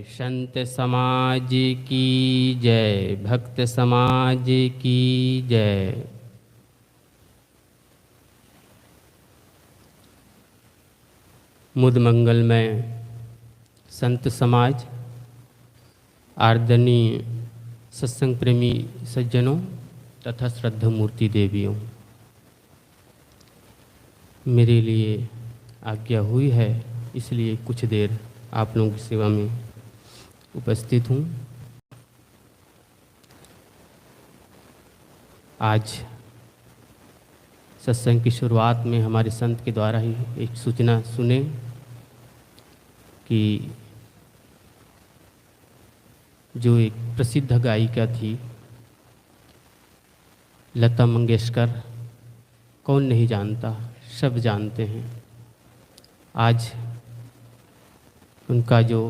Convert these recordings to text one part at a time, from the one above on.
संत समाज की जय, भक्त समाज की जय। मुद मंगल में संत समाज, आदरणीय सत्संग प्रेमी सज्जनों तथा श्रद्धा मूर्ति देवियों, मेरे लिए आज्ञा हुई है इसलिए कुछ देर आप लोगों की सेवा में उपस्थित हूँ। आज सत्संग की शुरुआत में हमारे संत के द्वारा ही एक सूचना सुने कि जो एक प्रसिद्ध गायिका थी लता मंगेशकर, कौन नहीं जानता, सब जानते हैं। आज उनका जो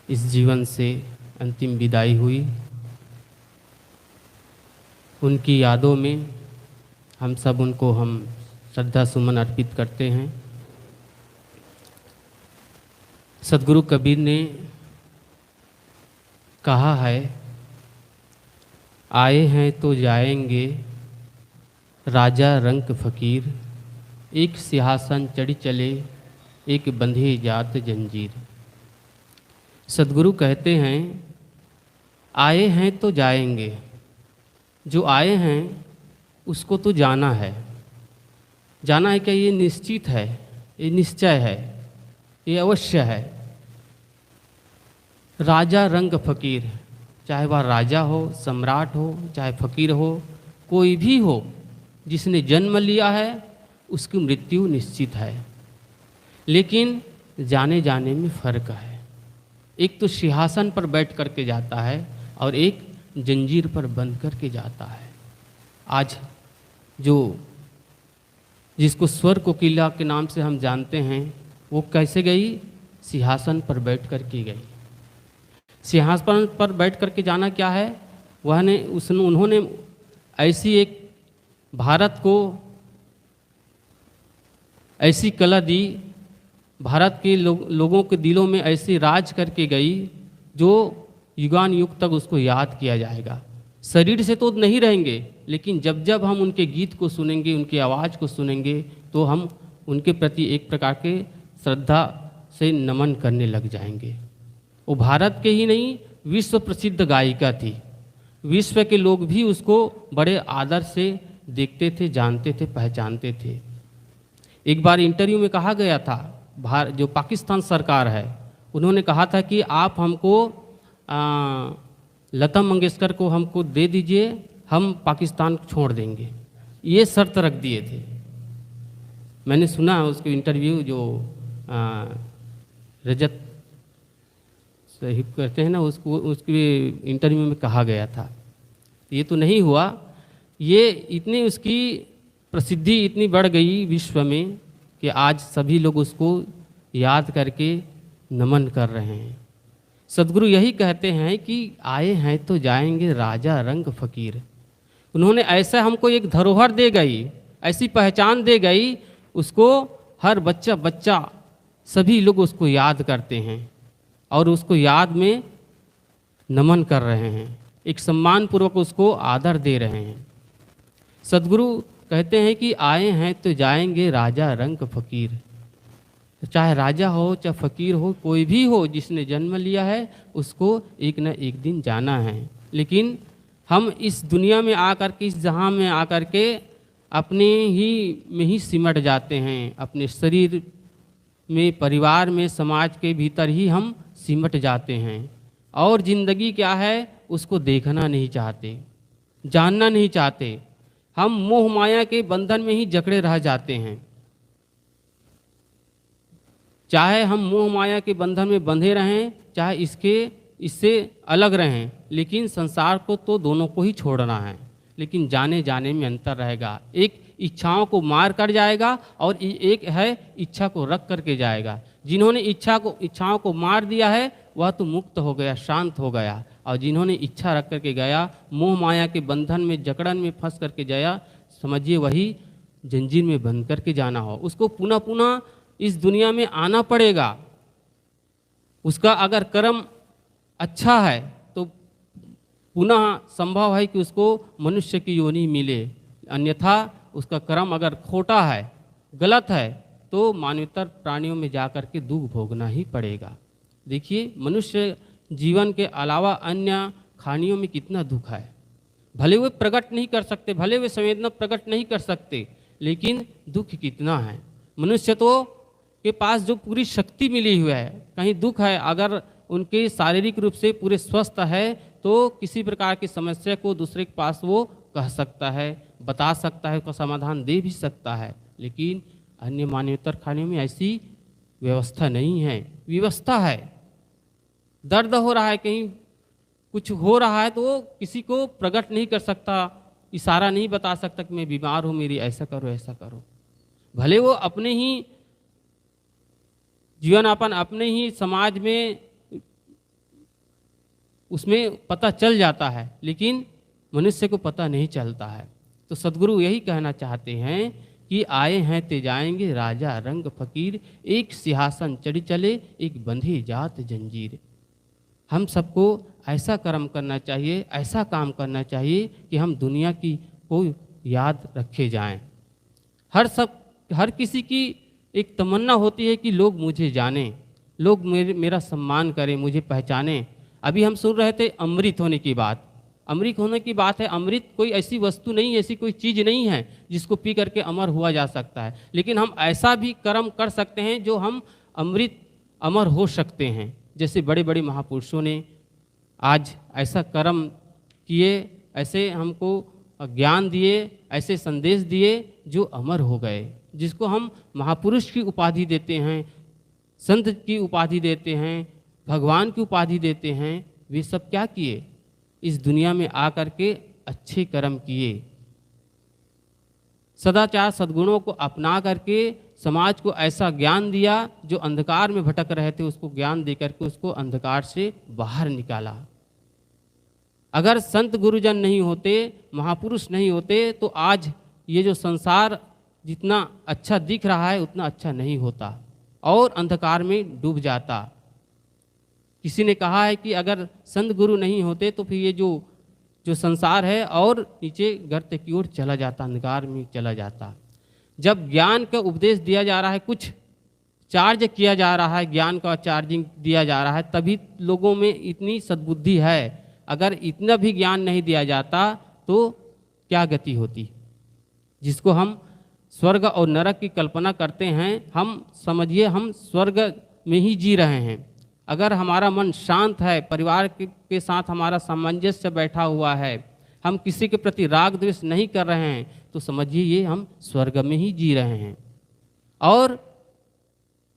इस जीवन से अंतिम विदाई हुई, उनकी यादों में हम सब उनको श्रद्धा सुमन अर्पित करते हैं। सद्गुरु कबीर ने कहा है, आए हैं तो जाएंगे राजा रंक फकीर, एक सिंहासन चढ़ी चले एक बंधे जात जंजीर। सद्गुरु कहते हैं आए हैं तो जाएंगे, जो आए हैं उसको तो जाना है। जाना है क्या? ये निश्चित है, ये निश्चय है, ये अवश्य है। राजा रंग फकीर, चाहे वह राजा हो, सम्राट हो, चाहे फकीर हो, कोई भी हो, जिसने जन्म लिया है उसकी मृत्यु निश्चित है। लेकिन जाने जाने में फ़र्क है। एक तो सिंहासन पर बैठ करके जाता है और एक जंजीर पर बंध करके जाता है। आज जो जिसको स्वर कोकिला के नाम से हम जानते हैं, वो कैसे गई? सिंहासन पर बैठ कर के गई। सिंहासन पर बैठ कर के जाना क्या है? उन्होंने ऐसी एक भारत को ऐसी कला दी, भारत के लोगों के दिलों में ऐसी राज करके गई जो युगान युग तक उसको याद किया जाएगा। शरीर से तो नहीं रहेंगे, लेकिन जब जब हम उनके गीत को सुनेंगे, उनकी आवाज़ को सुनेंगे, तो हम उनके प्रति एक प्रकार के श्रद्धा से नमन करने लग जाएंगे। वो भारत के ही नहीं, विश्व प्रसिद्ध गायिका थी। विश्व के लोग भी उसको बड़े आदर से देखते थे, जानते थे, पहचानते थे। एक बार इंटरव्यू में कहा गया था, जो पाकिस्तान सरकार है, उन्होंने कहा था कि आप हमको लता मंगेशकर को हमको दे दीजिए, हम पाकिस्तान छोड़ देंगे। ये शर्त रख दिए थे। मैंने सुना उसके इंटरव्यू, जो रजत साहिब कहते हैं ना, उसके इंटरव्यू में कहा गया था। ये तो नहीं हुआ। ये इतनी उसकी प्रसिद्धि इतनी बढ़ गई विश्व में कि आज सभी लोग उसको याद करके नमन कर रहे हैं। सद्गुरु यही कहते हैं कि आए हैं तो जाएंगे राजा रंग फकीर। उन्होंने ऐसा हमको एक धरोहर दे गई, ऐसी पहचान दे गई, उसको हर बच्चा सभी लोग उसको याद करते हैं और उसको याद में नमन कर रहे हैं, एक सम्मानपूर्वक उसको आदर दे रहे हैं। सद्गुरु कहते हैं कि आए हैं तो जाएंगे राजा रंग फकीर। चाहे राजा हो, चाहे फकीर हो, कोई भी हो, जिसने जन्म लिया है उसको एक न एक दिन जाना है। लेकिन हम इस दुनिया में आकर के, इस जहां में आकर के अपने ही में ही सिमट जाते हैं। अपने शरीर में, परिवार में, समाज के भीतर ही हम सिमट जाते हैं और ज़िंदगी क्या है उसको देखना नहीं चाहते, जानना नहीं चाहते। हम मोह माया के बंधन में ही जकड़े रह जाते हैं। चाहे हम मोह माया के बंधन में बंधे रहें, चाहे इससे अलग रहें, लेकिन संसार को तो दोनों को ही छोड़ना है। लेकिन जाने जाने में अंतर रहेगा। एक इच्छाओं को मार कर जाएगा और एक है इच्छा को रख करके जाएगा। जिन्होंने इच्छाओं को मार दिया है वह तो मुक्त हो गया, शांत हो गया। और जिन्होंने इच्छा रख करके गया, मोह माया के बंधन में, जकड़न में फंस करके गया, समझिए वही जंजीर में बंध करके जाना हो। उसको पुनः पुनः इस दुनिया में आना पड़ेगा। उसका अगर कर्म अच्छा है तो पुनः संभव है कि उसको मनुष्य की योनि मिले, अन्यथा उसका कर्म अगर खोटा है, गलत है, तो मानवेतर प्राणियों में जाकर के दुख भोगना ही पड़ेगा। देखिए, मनुष्य जीवन के अलावा अन्य खानियों में कितना दुख है। भले वे प्रकट नहीं कर सकते, भले वे संवेदना प्रकट नहीं कर सकते, लेकिन दुख कितना है। मनुष्य तो के पास जो पूरी शक्ति मिली हुई है, कहीं दुख है, अगर उनके शारीरिक रूप से पूरे स्वस्थ है तो किसी प्रकार की समस्या को दूसरे के पास वो कह सकता है, बता सकता है, उसका समाधान दे भी सकता है। लेकिन अन्य मानवेतर खाने में ऐसी व्यवस्था नहीं है। व्यवस्था है, दर्द हो रहा है, कहीं कुछ हो रहा है तो वो किसी को प्रकट नहीं कर सकता, इशारा नहीं बता सकता कि मैं बीमार हूँ, मेरी ऐसा करो ऐसा करो। भले वो अपने ही जीवनयापन, अपने ही समाज में उसमें पता चल जाता है, लेकिन मनुष्य को पता नहीं चलता है। तो सद्गुरु यही कहना चाहते हैं कि आए हैं ते जाएंगे, राजा रंग फकीर, एक सिंहासन चढ़ी चले, एक बंधी जात जंजीर। हम सबको ऐसा कर्म करना चाहिए, ऐसा काम करना चाहिए कि हम दुनिया की को याद रखे जाएं। हर किसी की एक तमन्ना होती है कि लोग मुझे जानें, लोग मेरा सम्मान करें, मुझे पहचानें। अभी हम सुन रहे थे अमृत होने की बात। अमृत होने की बात है। अमृत कोई ऐसी वस्तु नहीं, ऐसी कोई चीज़ नहीं है जिसको पी करके अमर हुआ जा सकता है। लेकिन हम ऐसा भी कर्म कर सकते हैं जो हम अमृत अमर हो सकते हैं। जैसे बड़े बड़े महापुरुषों ने आज ऐसा कर्म किए, ऐसे हमको ज्ञान दिए, ऐसे संदेश दिए जो अमर हो गए, जिसको हम महापुरुष की उपाधि देते हैं, संत की उपाधि देते हैं, भगवान की उपाधि देते हैं। वे सब क्या किए? इस दुनिया में आकर के अच्छे कर्म किए, सदाचार सद्गुणों को अपना करके समाज को ऐसा ज्ञान दिया, जो अंधकार में भटक रहे थे उसको ज्ञान दे करके उसको अंधकार से बाहर निकाला। अगर संत गुरुजन नहीं होते, महापुरुष नहीं होते, तो आज ये जो संसार जितना अच्छा दिख रहा है उतना अच्छा नहीं होता और अंधकार में डूब जाता। किसी ने कहा है कि अगर संत गुरु नहीं होते तो फिर ये जो संसार है और नीचे गर्त की ओर चला जाता, अंधकार में चला जाता। जब ज्ञान का उपदेश दिया जा रहा है, कुछ चार्ज किया जा रहा है, ज्ञान का चार्जिंग दिया जा रहा है, तभी लोगों में इतनी सद्बुद्धि है। अगर इतना भी ज्ञान नहीं दिया जाता तो क्या गति होती? जिसको हम स्वर्ग और नरक की कल्पना करते हैं, हम समझिए हम स्वर्ग में ही जी रहे हैं। अगर हमारा मन शांत है, परिवार के साथ हमारा सामंजस्य बैठा हुआ है, हम किसी के प्रति राग द्वेष नहीं कर रहे हैं, तो समझिए ये हम स्वर्ग में ही जी रहे हैं। और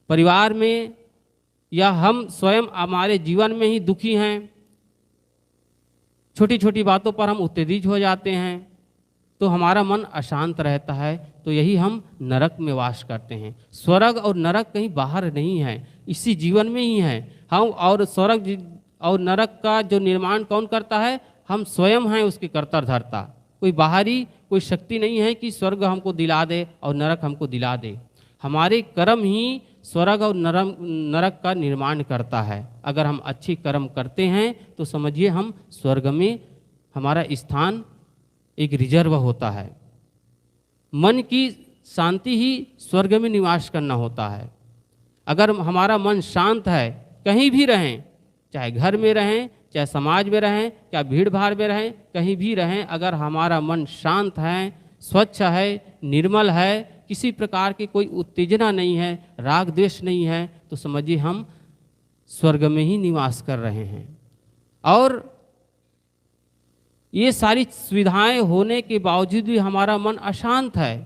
परिवार में या हम स्वयं हमारे जीवन में ही दुखी हैं, छोटी छोटी बातों पर हम उत्तेजित हो जाते हैं, तो हमारा मन अशांत रहता है, तो यही हम नरक में वास करते हैं। स्वर्ग और नरक कहीं बाहर नहीं है, इसी जीवन में ही है। हम और स्वर्ग और नरक का जो निर्माण कौन करता है? हम स्वयं हैं उसके कर्ता धर्ता। कोई बाहरी कोई शक्ति नहीं है कि स्वर्ग हमको दिला दे और नरक हमको दिला दे। हमारे कर्म ही स्वर्ग और नरक का निर्माण करता है। अगर हम अच्छे कर्म करते हैं तो समझिए हम स्वर्ग में हमारा स्थान एक रिजर्व होता है। मन की शांति ही स्वर्ग में निवास करना होता है। अगर हमारा मन शांत है, कहीं भी रहें, चाहे घर में रहें, चाहे समाज में रहें, चाहे भीड़ भाड़ में रहें, कहीं भी रहें, अगर हमारा मन शांत है, स्वच्छ है, निर्मल है, किसी प्रकार की कोई उत्तेजना नहीं है, राग द्वेष नहीं है, तो समझिए हम स्वर्ग में ही निवास कर रहे हैं। और ये सारी सुविधाएं होने के बावजूद भी हमारा मन अशांत है,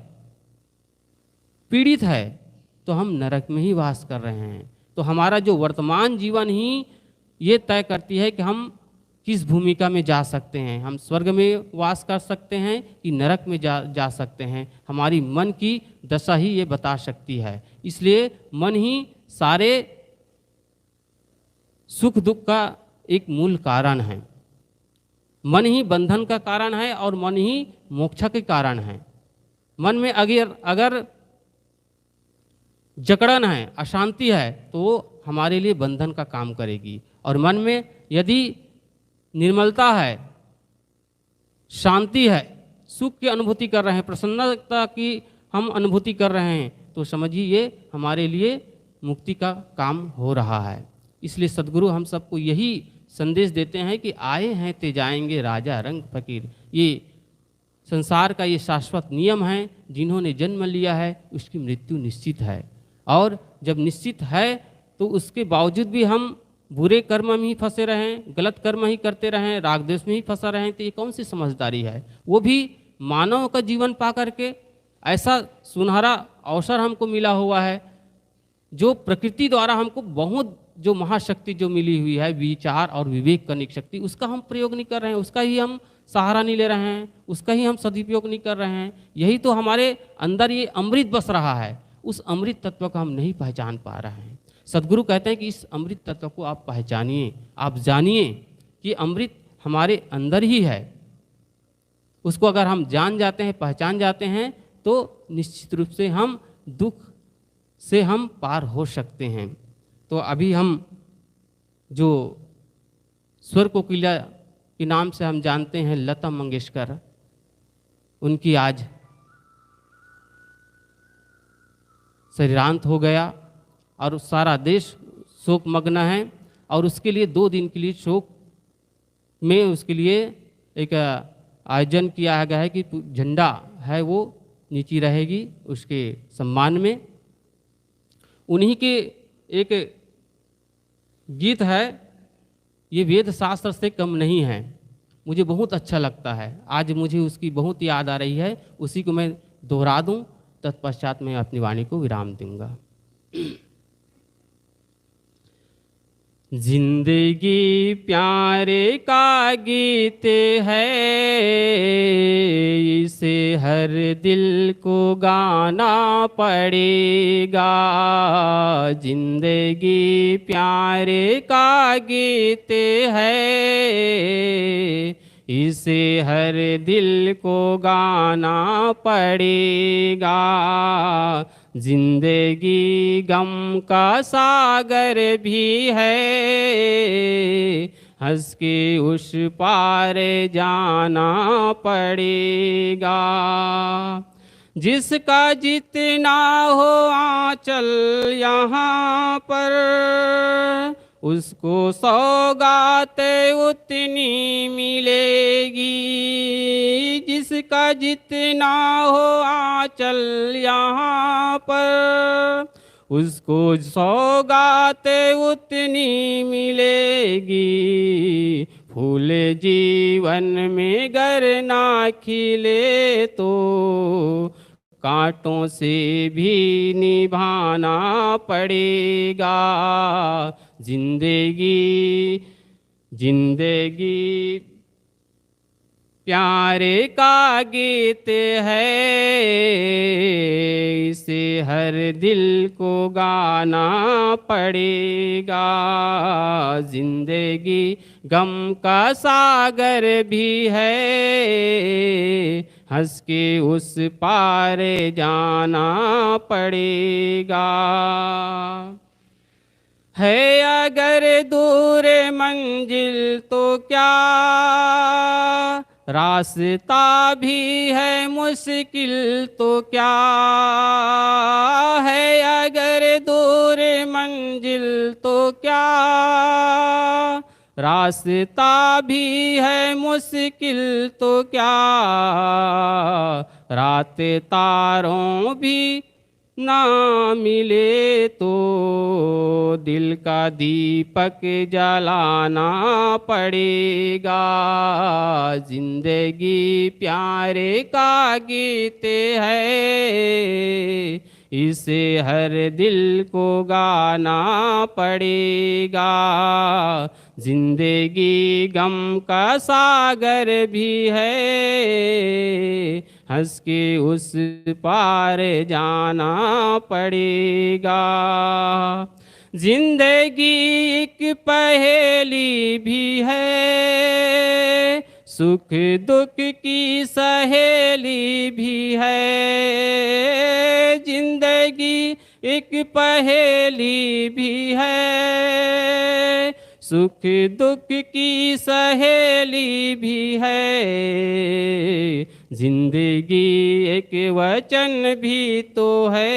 पीड़ित है, तो हम नरक में ही वास कर रहे हैं। तो हमारा जो वर्तमान जीवन ही ये तय करती है कि हम किस भूमिका में जा सकते हैं। हम स्वर्ग में वास कर सकते हैं कि नरक में जा सकते हैं। हमारी मन की दशा ही ये बता सकती है। इसलिए मन ही सारे सुख दुख का एक मूल कारण है। मन ही बंधन का कारण है और मन ही मोक्ष के कारण है। मन में अगर जकड़न है, अशांति है, तो वो हमारे लिए बंधन का काम करेगी। और मन में यदि निर्मलता है, शांति है, सुख की अनुभूति कर रहे हैं, प्रसन्नता की हम अनुभूति कर रहे हैं, तो समझिए ये हमारे लिए मुक्ति का काम हो रहा है। इसलिए सद्गुरु हम सबको यही संदेश देते हैं कि आए हैं ते जाएंगे राजा रंग फकीर। ये संसार का ये शाश्वत नियम है, जिन्होंने जन्म लिया है उसकी मृत्यु निश्चित है। और जब निश्चित है तो उसके बावजूद भी हम बुरे कर्म में ही फंसे रहें, गलत कर्म ही करते रहें, राग द्वेष में ही फंसा रहें, तो ये कौन सी समझदारी है। वो भी मानव का जीवन पा करके ऐसा सुनहरा अवसर हमको मिला हुआ है, जो प्रकृति द्वारा हमको बहुत जो महाशक्ति जो मिली हुई है, विचार और विवेक करने की शक्ति, उसका हम प्रयोग नहीं कर रहे हैं, उसका ही हम सहारा नहीं ले रहे हैं, उसका ही हम सदुपयोग नहीं कर रहे हैं। यही तो हमारे अंदर ये अमृत बस रहा है, उस अमृत तत्व को हम नहीं पहचान पा रहे हैं। सद्गुरु कहते हैं कि इस अमृत तत्व को आप पहचानिए, आप जानिए कि अमृत हमारे अंदर ही है। उसको अगर हम जान जाते हैं, पहचान जाते हैं, तो निश्चित रूप से हम दुख से हम पार हो सकते हैं। तो अभी हम जो स्वर कोकिला के नाम से हम जानते हैं लता मंगेशकर, उनकी आज शरीरांत हो गया और सारा देश शोक मग्न है। और उसके लिए 2 दिन के लिए शोक में उसके लिए एक आयोजन किया गया है कि झंडा है वो नीचे रहेगी उसके सम्मान में। उन्हीं के एक गीत है, ये वेद शास्त्र से कम नहीं है, मुझे बहुत अच्छा लगता है। आज मुझे उसकी बहुत याद आ रही है, उसी को मैं दोहरा दूं, तत्पश्चात मैं अपनी वाणी को विराम दूंगा। जिंदगी प्यारे का गीत है, इसे हर दिल को गाना पड़ेगा। जिंदगी प्यारे का गीत है, इसे हर दिल को गाना पड़ेगा। जिंदगी गम का सागर भी है, हंस के उस पार जाना पड़ेगा। जिसका जितना हो आंचल यहाँ पर, उसको सौगात उतनी मिलेगी। जिसका जितना हो आंचल यहाँ पर, उसको सौगात उतनी मिलेगी। फूल जीवन में गर ना खिले तो कांटों से भी निभाना पड़ेगा। जिंदगी प्यारे का गीत है, इसे हर दिल को गाना पड़ेगा। जिंदगी गम का सागर भी है, हंस के उस पार जाना पड़ेगा। है अगर दूर मंजिल तो क्या, रास्ता भी है मुश्किल तो क्या। है अगर दूर मंजिल तो क्या, रास्ता भी है मुश्किल तो क्या। रात तारों भी ना मिले तो दिल का दीपक जलाना पड़ेगा। जिंदगी प्यारे का गीत है, इसे हर दिल को गाना पड़ेगा। जिंदगी गम का सागर भी है, हंस के उस पार जाना पड़ेगा। जिंदगी एक पहेली भी है, सुख दुख की सहेली भी है। जिंदगी एक पहेली भी है, सुख दुख की सहेली भी है। जिंदगी एक वचन भी तो है,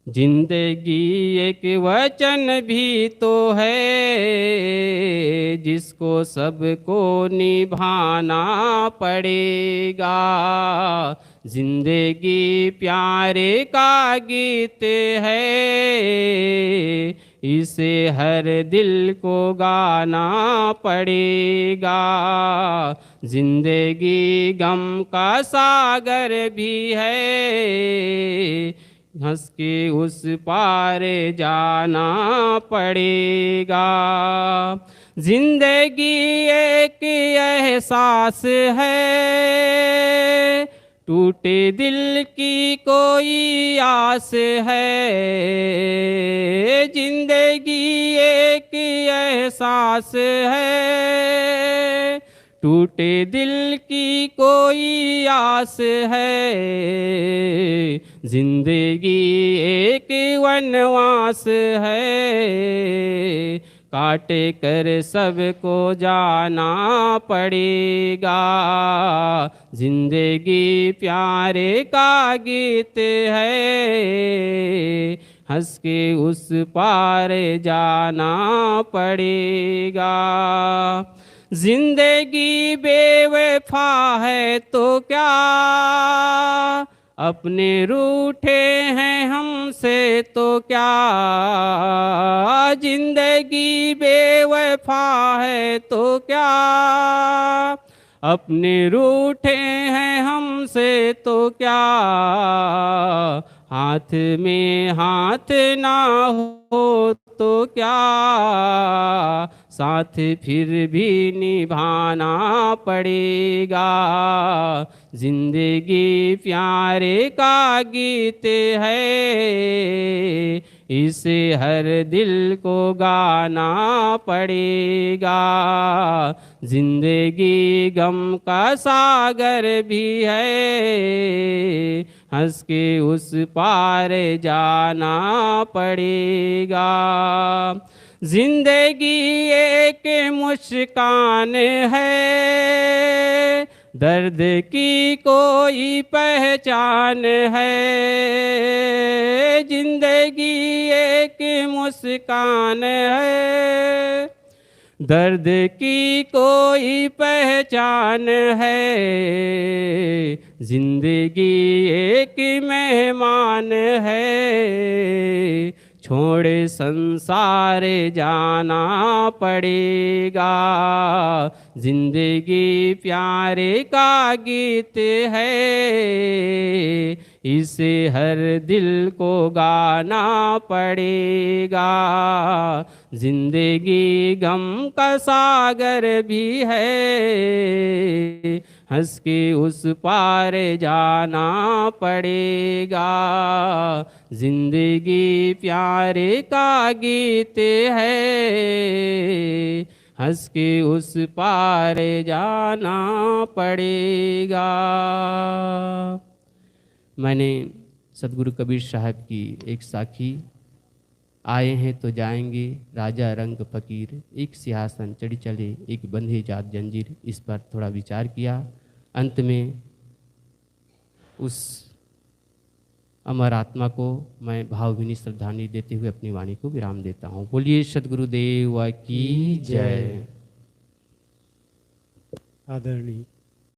जिंदगी एक वचन भी तो है, जिसको सबको निभाना पड़ेगा। जिंदगी प्यारे का गीत है, इसे हर दिल को गाना पड़ेगा। जिंदगी गम का सागर भी है, हंस के उस पार जाना पड़ेगा। जिंदगी एक एहसास है, टूटे दिल की कोई आस है। जिंदगी एक एहसास है, टूटे दिल की कोई आस है। जिंदगी एक वनवास है, काट कर सबको जाना पड़ेगा। जिंदगी प्यारे का गीत है, हंस के उस पार जाना पड़ेगा। जिंदगी बेवफा है तो क्या, अपने रूठे हैं हमसे तो क्या। जिंदगी बेवफा है तो क्या, अपने रूठे हैं हमसे तो क्या। हाथ में हाथ ना हो तो क्या, साथ फिर भी निभाना पड़ेगा। जिंदगी प्यारे का गीत है, इसे हर दिल को गाना पड़ेगा। जिंदगी गम का सागर भी है, हंस के उस पार जाना पड़ेगा। जिंदगी एक मुस्कान है, दर्द की कोई पहचान है। जिंदगी एक मुस्कान है, दर्द की कोई पहचान है। जिंदगी एक मेहमान है, छोड़ संसार जाना पड़ेगा। जिंदगी प्यारे का गीत है, इसे हर दिल को गाना पड़ेगा। जिंदगी गम का सागर भी है, हंस के उस पार जाना पड़ेगा। जिंदगी प्यारे का गीत है, हंस के उस पार जाना पड़ेगा। मैंने सदगुरु कबीर साहब की एक साखी, आए हैं तो जाएंगे राजा रंग फकीर, एक सिंहासन चढ़ी चले एक बंधे जात जंजीर, इस पर थोड़ा विचार किया। अंत में उस अमर आत्मा को मैं भावभीनी श्रद्धांजलि देते हुए अपनी वाणी को विराम देता हूँ। बोलिए सद्गुरुदेव की जय। आदरणीय